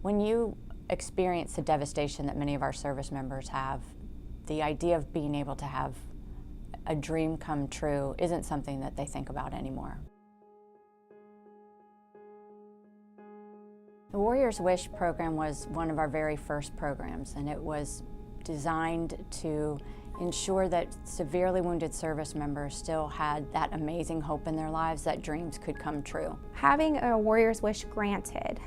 When you experience the devastation that many of our service members have, the idea of being able to have a dream come true isn't something that they think about anymore. The Warriors Wish program was one of our very first programs, and it was designed to ensure that severely wounded service members still had that amazing hope in their lives that dreams could come true. Having a Warriors Wish granted,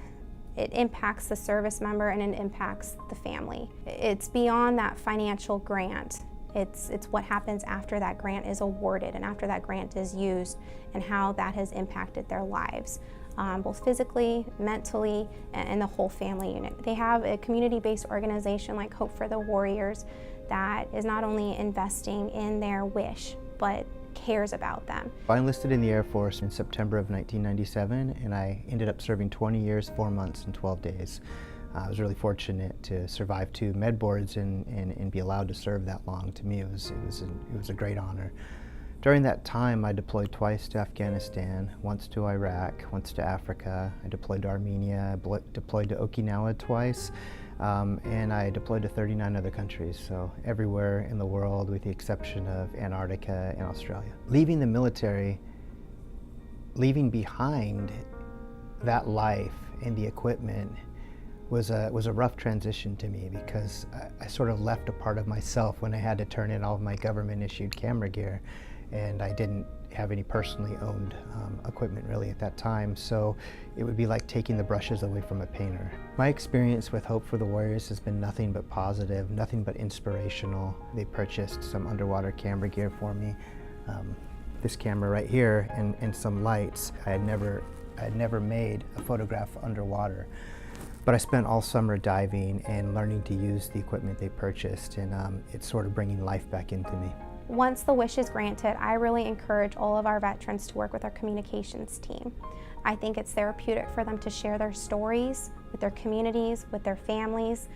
it impacts the service member and it impacts the family. It's beyond that financial grant. It's what happens after that grant is awarded and after that grant is used and how that has impacted their lives, both physically, mentally, and the whole family unit. They have a community-based organization like Hope for the Warriors that is not only investing in their wish, but cares about them. I enlisted in the Air Force in September of 1997, and I ended up serving 20 years, 4 months, and 12 days. I was really fortunate to survive 2 med boards and be allowed to serve that long. To me, it was a great honor. During that time, I deployed twice to Afghanistan, once to Iraq, once to Africa. I deployed to Armenia, deployed to Okinawa twice, and I deployed to 39 other countries, so everywhere in the world with the exception of Antarctica and Australia. Leaving the military, leaving behind that life and the equipment was a rough transition to me, because I sort of left a part of myself when I had to turn in all of my government-issued camera gear, and I didn't have any personally owned equipment really at that time, so it would be like taking the brushes away from a painter. My experience with Hope for the Warriors has been nothing but positive, nothing but inspirational. They purchased some underwater camera gear for me, this camera right here and some lights. I had never made a photograph underwater, but I spent all summer diving and learning to use the equipment they purchased, and it's sort of bringing life back into me. Once the wish is granted, I really encourage all of our veterans to work with our communications team. I think it's therapeutic for them to share their stories with their communities, with their families,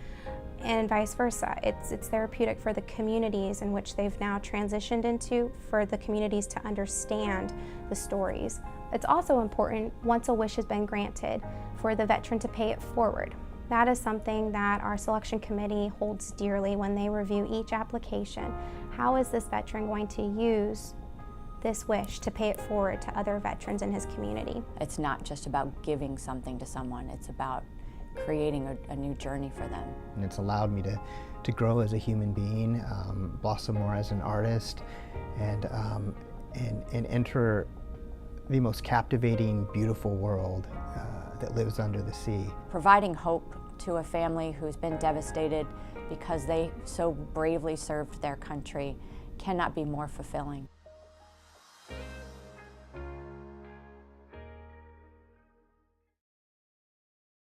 and vice versa. It's therapeutic for the communities in which they've now transitioned into, for the communities to understand the stories. It's also important, once a wish has been granted, for the veteran to pay it forward. That is something that our selection committee holds dearly when they review each application. How is this veteran going to use this wish to pay it forward to other veterans in his community? It's not just about giving something to someone, it's about creating a new journey for them. And it's allowed me to grow as a human being, blossom more as an artist, and enter the most captivating, beautiful world that lives under the sea. Providing hope to a family who's been devastated because they so bravely served their country cannot be more fulfilling.